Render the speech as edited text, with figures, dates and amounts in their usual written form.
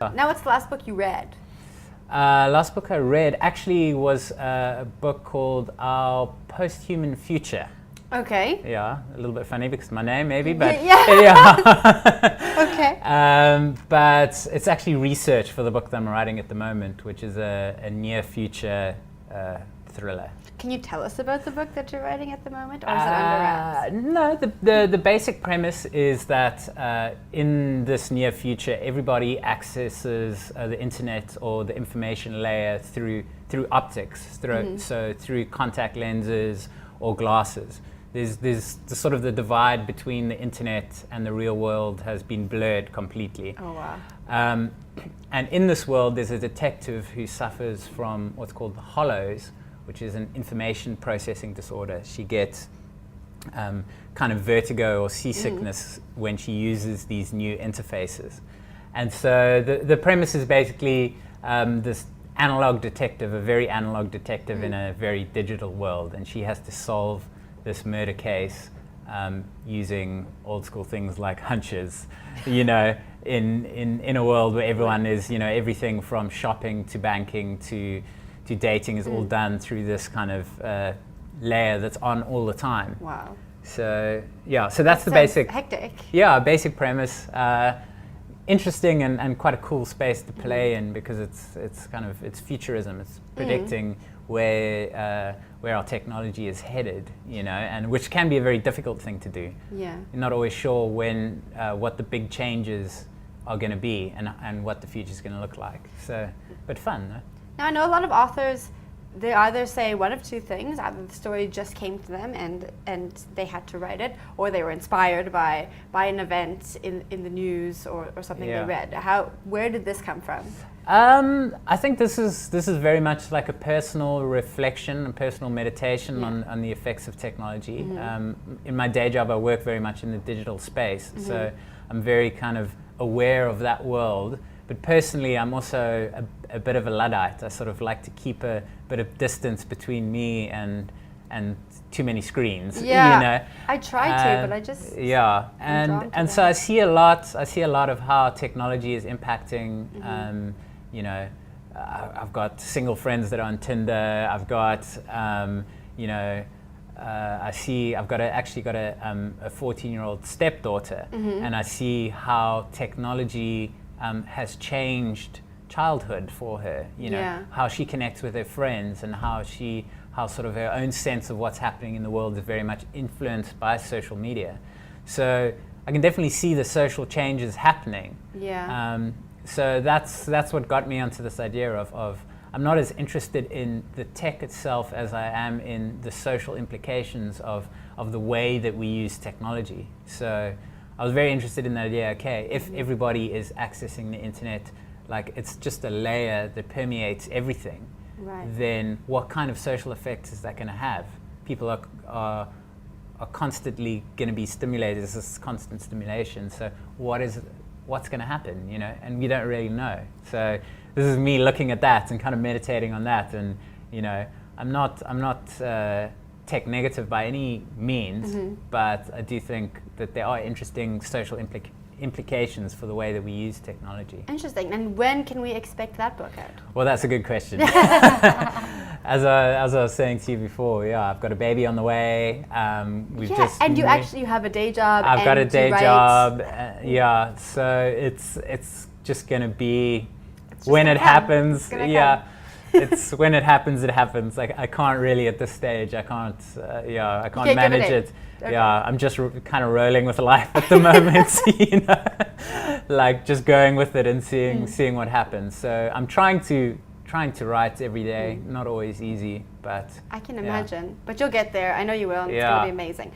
Now, what's the last book you read? Last book I read actually was a book called Our Post-Human Future. Okay. Yeah, a little bit funny because of my name maybe, but Okay. But it's actually research for the book that I'm writing at the moment, which is a near future thriller. Can you tell us about the book that you're writing at the moment, or is it under wraps? No, the basic premise is that in this near future, everybody accesses the internet or the information layer through optics, so through contact lenses or glasses. There's the sort of the divide between the internet and the real world has been blurred completely. Oh, wow. And in this world, there's a detective who suffers from what's called the hollows, which is an information processing disorder. She gets kind of vertigo or seasickness when she uses these new interfaces. And so the premise is basically this analog detective, a very analog detective in a very digital world, and she has to solve this murder case using old school things like hunches, in a world where everyone is, everything from shopping to banking to dating is all done through this kind of layer that's on all the time. Wow. So that's the basic. Hectic. Yeah, basic premise. Interesting and quite a cool space to play in because it's futurism. It's predicting where our technology is headed, and which can be a very difficult thing to do. Yeah. You're not always sure when what the big changes are going to be and what the future is going to look like. So, but fun, no? Now, I know a lot of authors, they either say one of two things: either the story just came to them and they had to write it, or they were inspired by an event in the news or something they read. Where did this come from? I think this is very much like a personal reflection, a personal meditation on the effects of technology. In my day job, I work very much in the digital space, so I'm very kind of aware of that world. But personally, I'm also a bit of a Luddite. I sort of like to keep a bit of distance between me and too many screens. Yeah, I try to, but I just and so I see a lot of how technology is impacting. I've got single friends that are on Tinder. I've got actually got a 14-year-old stepdaughter, and I see how technology has changed childhood for her, how she connects with her friends and how sort of her own sense of what's happening in the world is very much influenced by social media. So I can definitely see the social changes happening. Yeah. So that's what got me onto this idea of I'm not as interested in the tech itself as I am in the social implications of the way that we use technology. So I was very interested in the idea, okay, if everybody is accessing the internet, like it's just a layer that permeates everything, then what kind of social effects is that going to have? People are constantly going to be stimulated. There's this constant stimulation. So what's going to happen, and we don't really know. So this is me looking at that and kind of meditating on that. And, I'm not tech negative by any means, but I do think that there are interesting social implications for the way that we use technology. Interesting. And when can we expect that book out? Well, that's a good question. As I was saying to you before, I've got a baby on the way. And you have a day job. I've got a day job. So it's just going to be when it happens. It's when it happens, it happens. Like I can't really at this stage. I can't manage it. Okay. I'm just kind of rolling with life at the moment. Like just going with it and seeing what happens. So I'm trying to write every day. Not always easy, but I can imagine. But you'll get there. I know you will. And it's going to be amazing.